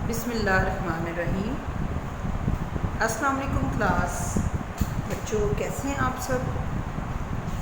بسم اللہ الرحمن الرحیم۔ السلام علیکم کلاس بچوں، کیسے ہیں آپ سب؟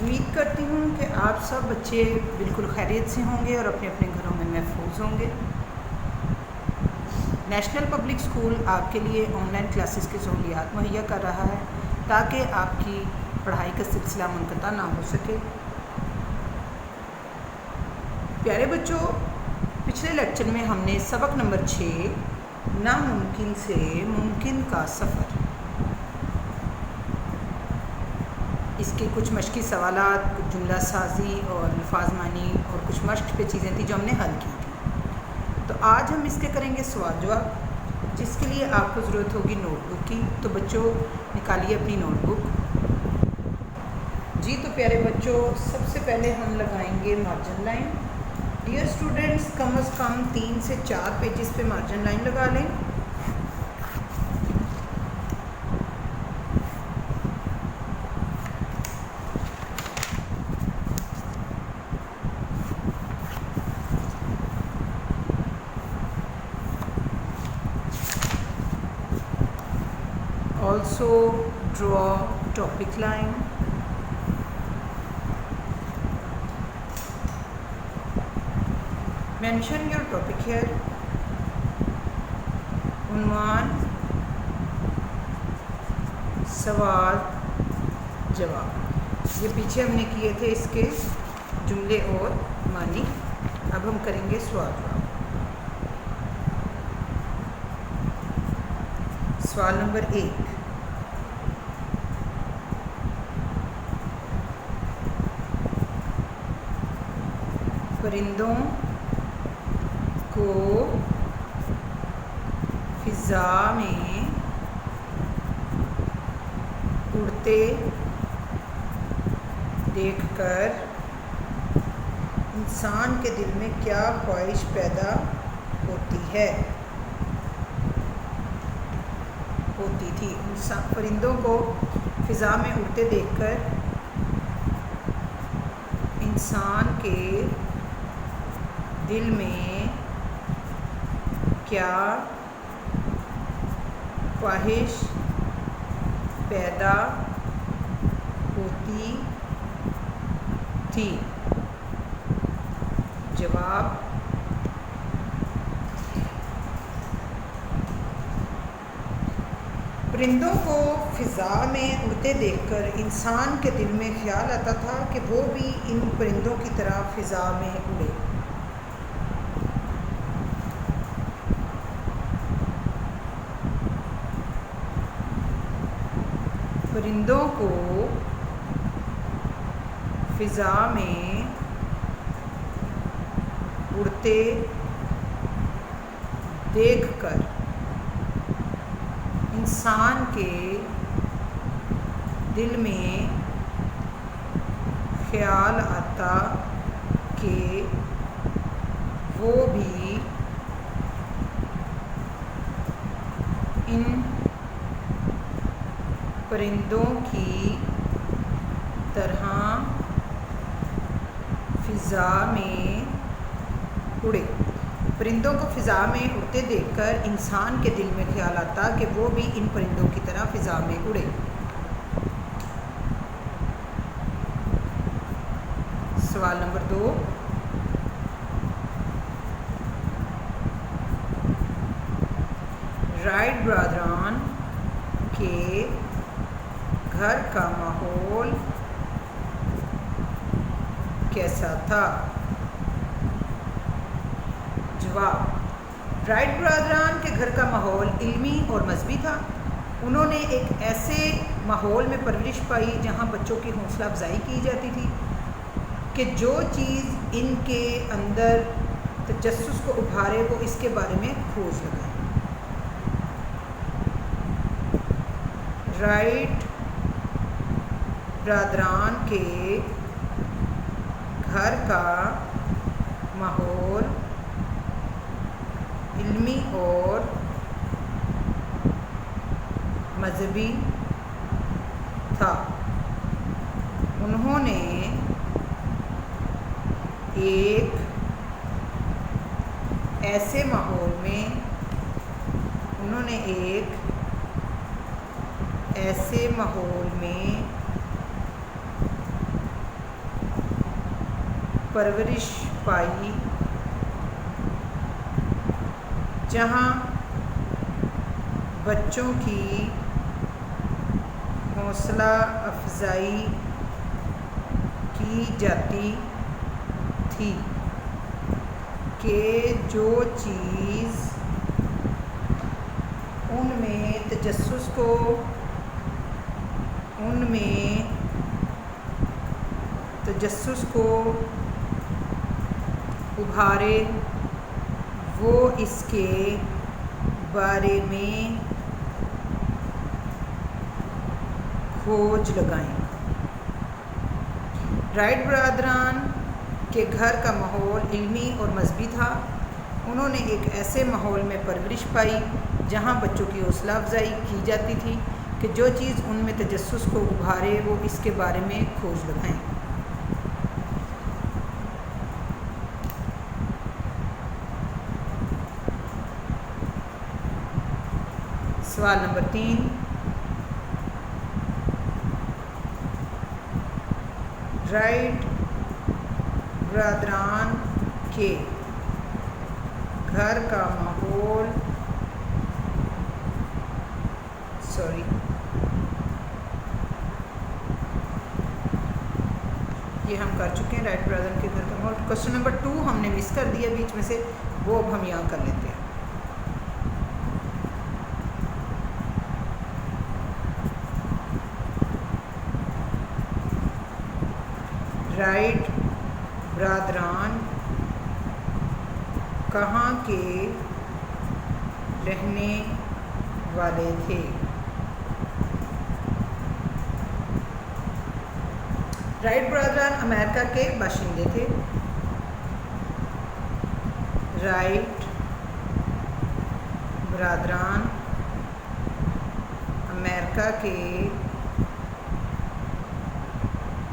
امید کرتی ہوں کہ آپ سب بچے بالکل خیریت سے ہوں گے اور اپنے اپنے گھروں میں محفوظ ہوں گے۔ نیشنل پبلک اسکول آپ کے لیے آن لائن کلاسز کی سہولیات مہیا کر رہا ہے تاکہ آپ کی پڑھائی کا سلسلہ منقطع نہ ہو سکے۔ پیارے بچوں، پچھلے لیکچر میں ہم نے سبق نمبر 6 ناممکن سے ممکن کا سفر، اس کے کچھ مشقی سوالات، کچھ جملہ سازی اور الفاظ معنی اور کچھ مشق پہ چیزیں تھیں جو ہم نے حل کی تھی۔ تو آج ہم اس کے کریں گے سوال جواب، جس کے لیے آپ کو ضرورت ہوگی نوٹ بک کی۔ تو بچوں نکالیے اپنی نوٹ بک۔ جی تو پیارے بچوں، سب سے پہلے ہم لگائیں گے مارجن لائن۔ ڈیئر اسٹوڈنٹس، کم از کم 3 سے 4 پیجز پہ مارجن لائن لگا لیں۔ Also draw topic line. Mention your topic here. عنوان، سوال جواب، یہ پیچھے ہم نے کیے تھے اس کے جملے اور معنی۔ اب ہم کریں گے سوال جواب۔ سوال نمبر 1، پرندوں کو فضا میں اڑتے دیکھ کر انسان کے دل میں کیا خواہش پیدا ہوتی تھی؟ پرندوں کو فضا میں اڑتے دیکھ کر انسان کے دل میں کیا خواہش پیدا ہوتی تھی؟ جواب، پرندوں کو فضا میں اڑتے دیکھ کر انسان کے دل میں خیال آتا تھا کہ وہ بھی ان پرندوں کی طرح فضا میں اڑے۔ پرندوں کو فضا میں اڑتے دیکھ کر انسان کے دل میں خیال آتا کہ وہ بھی ان پرندوں کی طرح فضا میں اڑے۔ پرندوں کو فضا میں اڑتے دیکھ کر انسان کے دل میں خیال آتا کہ وہ بھی ان پرندوں کی طرح فضا میں اڑے۔ سوال نمبر 2، رائٹ برادران کے گھر کا ماحول کیسا تھا؟ جواب، رائٹ برادران کے گھر کا ماحول علمی اور مذہبی تھا۔ انہوں نے ایک ایسے ماحول میں پرورش پائی جہاں بچوں کی حوصلہ افزائی کی جاتی تھی کہ جو چیز ان کے اندر تجسس کو ابھارے وہ اس کے بارے میں کھوج لگائیں۔ رائٹ برادران کے گھر کا ماحول علمی اور مذہبی تھا۔ انہوں نے ایک ایسے ماحول میں انہوں نے ایک ایسے ماحول میں پرورش پائی جہاں بچوں کی حوصلہ افزائی کی جاتی تھی کہ جو چیز ان میں تجسس کو ابھارے وہ اس کے بارے میں کھوج لگائیں۔ رائٹ برادران کے گھر کا ماحول علمی اور مذہبی تھا۔ انہوں نے ایک ایسے ماحول میں پرورش پائی جہاں بچوں کی حوصلہ افزائی کی جاتی تھی کہ جو چیز ان میں تجسس کو ابھارے وہ اس کے بارے میں کھوج لگائیں۔ سوال نمبر 3، رائٹ برادران کے گھر کا ماحول یہ ہم کر چکے ہیں۔ رائٹ برادران کے گھر کا ماحول۔ کوشچن نمبر 2 ہم نے مس کر دیا بیچ میں سے، وہ اب ہم یہاں کر لیتے ہیں۔ رائٹ برادران کہاں کے رہنے والے تھے؟ رائٹ برادران امریکہ کے باشندے تھے۔ رائٹ برادران امریکہ کے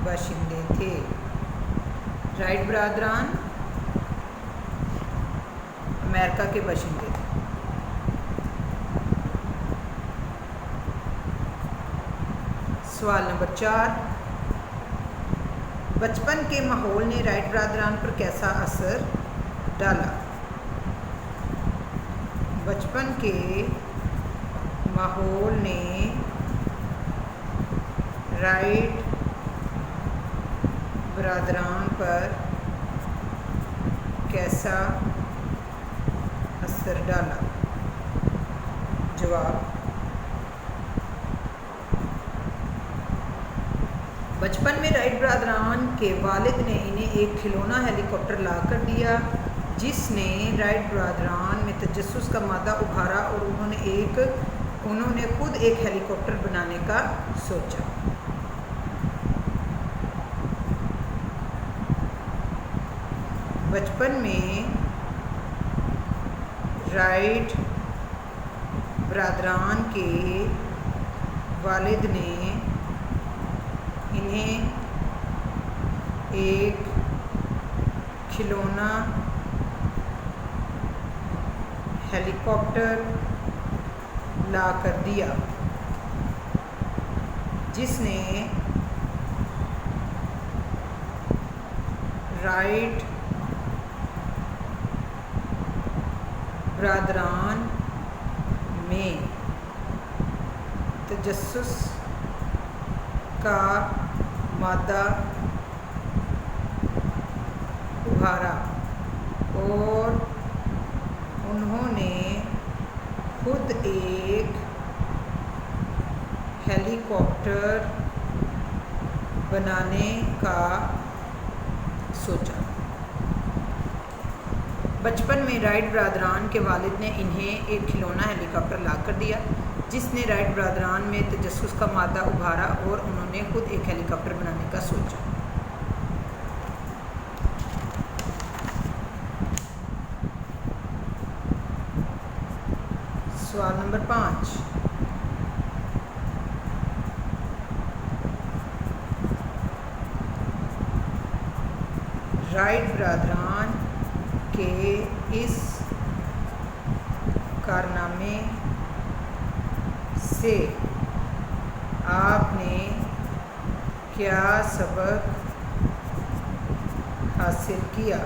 باشندے تھے۔ رائٹ برادران امریکہ کے باشندے تھے۔ سوال نمبر 4، بچپن کے ماحول نے رائٹ برادران پر کیسا اثر ڈالا؟ بچپن کے ماحول نے رائٹ برادران پر کیسا اثر ڈالا؟ جواب، بچپن میں رائٹ برادران کے والد نے انہیں ایک کھلونا ہیلی کاپٹر لا کر دیا جس نے رائٹ برادران میں تجسس کا مادہ ابھارا اور انہوں نے خود ایک ہیلی کاپٹر بنانے کا سوچا۔ بچپن میں رائٹ برادران کے والد نے انہیں ایک کھلونا ہیلی کاپٹر لا کر دیا جس نے رائٹ برادران میں تجسس کا مادہ ابھارا اور انہوں نے خود ایک ہیلی کاپٹر بنانے کا سوچا۔ بچپن میں رائٹ برادران کے والد نے انہیں ایک کھلونا ہیلی کاپٹر لا کر دیا جس نے رائٹ برادران میں تجسس کا مادہ ابھارا اور انہوں نے خود ایک ہیلی کاپٹر بنانے کا سوچا۔ سوال نمبر 5، رائٹ برادران کے اس کارنامے سے آپ نے کیا سبق حاصل کیا؟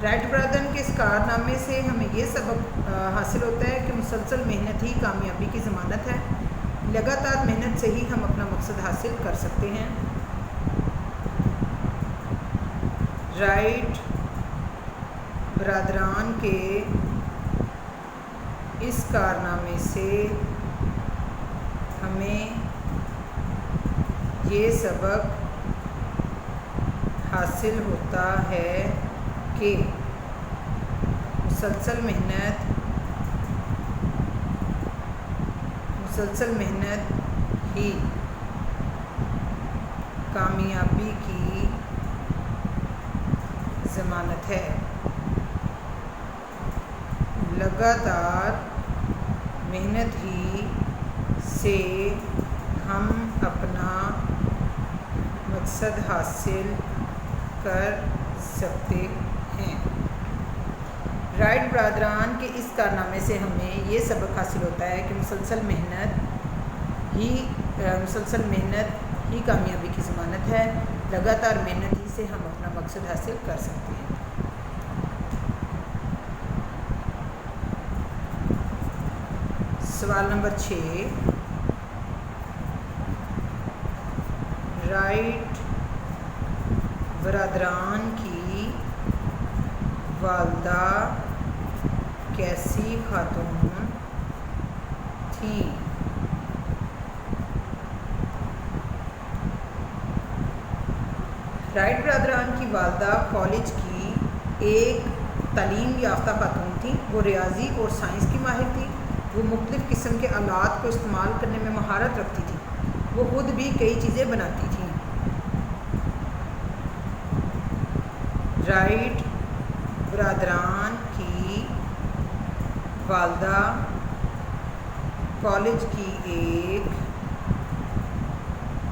رائٹ برادرن کے اس کارنامے سے ہمیں یہ سبق حاصل ہوتا ہے کہ مسلسل محنت ہی کامیابی کی ضمانت ہے۔ لگاتار محنت سے ہی ہم اپنا مقصد حاصل کر سکتے ہیں۔ رائٹ برادران کے اس کارنامے سے ہمیں یہ سبق حاصل ہوتا ہے کہ مسلسل محنت ہی کامیابی کی ضمانت ہے۔ لگاتار محنت ہی سے ہم اپنا مقصد حاصل کر سکتے ہیں۔ رائٹ برادران کے اس کارنامے سے ہمیں یہ سبق حاصل ہوتا ہے کہ مسلسل محنت ہی کامیابی کی ضمانت ہے۔ لگاتار محنت ہی سے ہم اپنا مقصد حاصل کر سکتے ہیں۔ سوال نمبر 6، رائٹ برادران کی والدہ کیسی خاتون تھیں؟ رائٹ برادران کی والدہ کالج کی ایک تعلیم یافتہ خاتون تھیں۔ وہ ریاضی اور سائنس کی ماہر تھیں۔ وہ مختلف قسم کے آلات کو استعمال کرنے میں مہارت رکھتی تھیں۔ وہ خود بھی کئی چیزیں بناتی تھیں۔ رائٹ برادران کی والدہ کالج کی ایک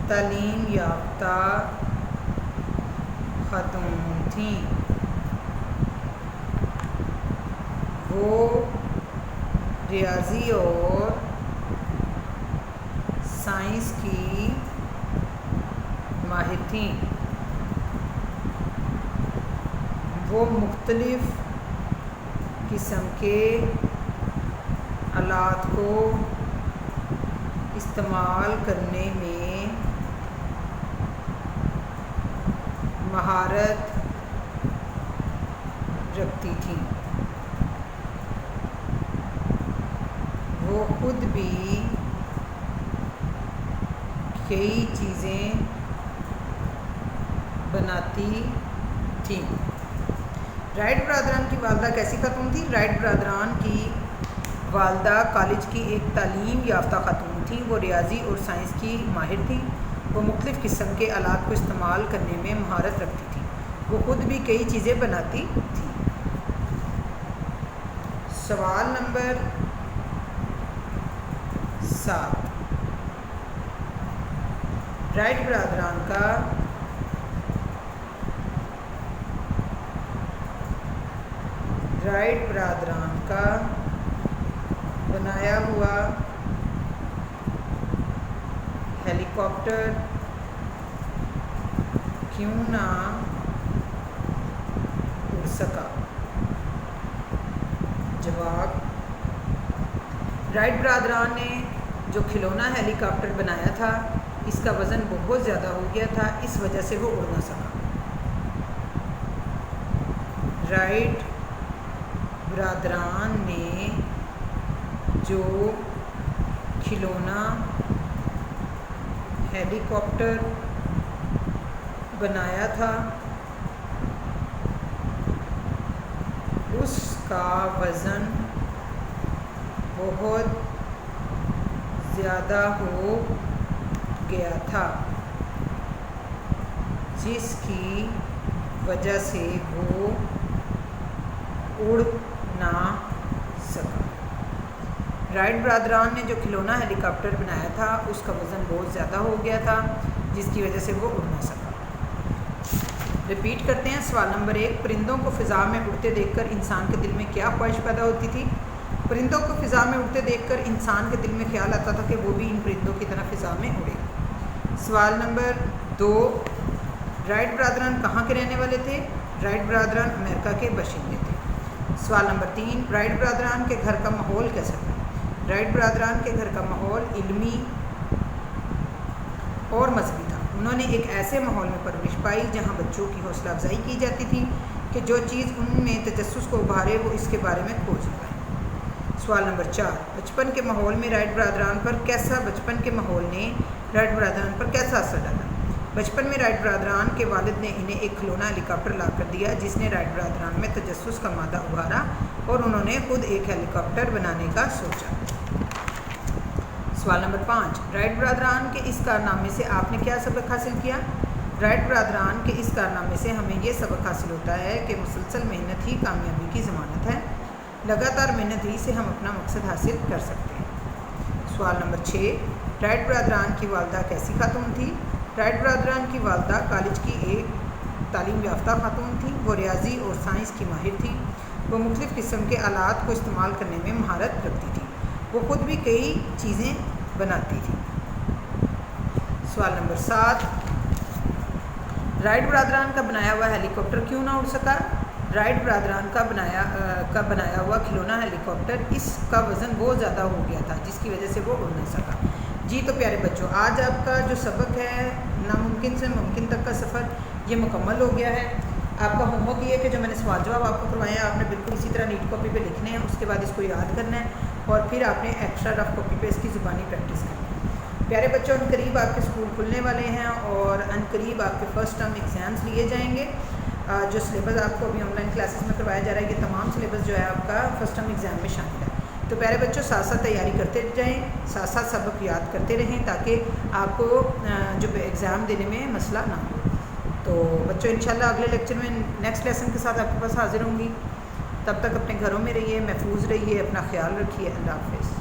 تعلیم یافتہ خاتون تھیں۔ وہ ریاضی اور سائنس کی ماہر تھیں۔ وہ مختلف قسم کے آلات کو استعمال کرنے میں مہارت رکھتی تھیں۔ وہ خود بھی کئی چیزیں بناتی تھیں۔ رائٹ برادران کی والدہ کیسی خاتون تھی؟ رائٹ برادران کی والدہ کالج کی ایک تعلیم یافتہ خاتون تھیں۔ وہ ریاضی اور سائنس کی ماہر تھیں۔ وہ مختلف قسم کے آلات کو استعمال کرنے میں مہارت رکھتی تھیں۔ وہ خود بھی کئی چیزیں بناتی تھیں۔ سوال نمبر 7، رائٹ برادران کا بنایا ہوا ہیلی کاپٹر کیوں نہ اڑ سکا؟ جواب، رائٹ برادران نے جو کھلونا ہیلی کاپٹر بنایا تھا اس کا وزن بہت زیادہ ہو گیا تھا، اس وجہ سے وہ اڑ نہ سکا۔ رائٹ برادران نے جو کھلونا ہیلی کاپٹر بنایا تھا اس کا وزن بہت زیادہ ہو گیا تھا، جس کی وجہ سے وہ اڑ نہ سکا۔ رائٹ برادران نے جو کھلونا ہیلی کاپٹر بنایا تھا اس کا وزن بہت زیادہ ہو گیا تھا، جس کی وجہ سے وہ اڑ نہ سکا۔ ریپیٹ کرتے ہیں۔ سوال نمبر 1، پرندوں کو فضا میں اڑتے دیکھ کر انسان کے دل میں کیا خواہش پیدا ہوتی تھی؟ پرندوں کو فضا میں اڑتے دیکھ کر انسان کے دل میں خیال آتا تھا کہ وہ بھی ان پرندوں کی طرح فضا میں اڑے۔ سوال نمبر 2، رائٹ برادران کہاں کے رہنے والے تھے؟ رائٹ برادران امریکہ کے باشندے تھے۔ سوال نمبر 3، رائٹ برادران کے گھر کا ماحول کیسا تھا؟ رائٹ برادران کے گھر کا ماحول علمی اور مذہبی تھا۔ انہوں نے ایک ایسے ماحول میں پرورش پائی جہاں بچوں کی حوصلہ افزائی کی جاتی تھی کہ جو چیز ان میں تجسس کو ابھارے وہ اس کے بارے میں کھوج نکالیں۔ سوال نمبر 4، بچپن کے ماحول نے رائٹ برادران پر کیسا اثر ڈالا؟ بچپن میں رائٹ برادران کے والد نے انہیں ایک کھلونا ہیلی کاپٹر لا کر دیا جس نے رائٹ برادران میں تجسس کا مادہ ابھارا اور انہوں نے خود ایک ہیلی کاپٹر بنانے کا سوچا۔ سوال نمبر 5، رائٹ برادران کے اس کارنامے سے آپ نے کیا سبق حاصل کیا؟ رائٹ برادران کے اس کارنامے سے ہمیں یہ سبق حاصل ہوتا ہے کہ مسلسل محنت ہی کامیابی کی ضمانت ہے۔ لگاتار محنت ہی سے ہم اپنا مقصد حاصل کر سکتے ہیں۔ سوال نمبر 6، رائٹ برادران کی والدہ کیسی خاتون تھی؟ رائٹ برادران کی والدہ کالج کی ایک تعلیم یافتہ خاتون تھی۔ وہ ریاضی اور سائنس کی ماہر تھی۔ وہ مختلف قسم کے آلات کو استعمال کرنے میں مہارت رکھتی تھی۔ وہ خود بھی کئی چیزیں بناتی تھی۔ سوال نمبر 7، رائٹ برادران کا بنایا ہوا ہیلی کاپٹر کیوں نہ اڑ سکا؟ رائٹ برادران کا بنایا ہوا کھلونا ہیلی کاپٹر اس کا وزن بہت زیادہ ہو گیا تھا جس کی وجہ سے وہ اڑ نہیں سکا۔ جی تو پیارے بچوں، آج آپ کا جو سبق ہے ناممکن سے ممکن تک کا سفر یہ مکمل ہو گیا ہے۔ آپ کا ہوم ورک یہ ہے کہ جو میں نے سوال جواب آپ کو کروایا ہے آپ نے بالکل اسی طرح نیٹ کاپی پہ لکھنے ہیں، اس کے بعد اس کو یاد کرنا ہے اور پھر آپ نے ایکسٹرا رف کاپی پہ اس کی زبانی پریکٹس کرنی ہے۔ پیارے بچوں، ان قریب آپ کے اسکول کھلنے والے ہیں اور ان قریب آپ کے فرسٹ ٹرم ایگزامس لیے جائیں گے۔ جو سلیبس آپ کو ابھی آن لائن کلاسز میں کروایا جا رہا ہے یہ تمام سلیبس جو ہے آپ کا فرسٹ ٹرم ایگزام میں شامل ہے۔ تو پیارے بچوں، ساتھ ساتھ تیاری کرتے جائیں، ساتھ ساتھ سبق یاد کرتے رہیں تاکہ آپ کو جو ایگزام دینے میں مسئلہ نہ ہو۔ تو بچوں انشاءاللہ اگلے لیکچر میں نیکسٹ لیسن کے ساتھ آپ کے پاس حاضر ہوں گی۔ تب تک اپنے گھروں میں رہیے، محفوظ رہیے، اپنا خیال رکھیے۔ اللہ حافظ۔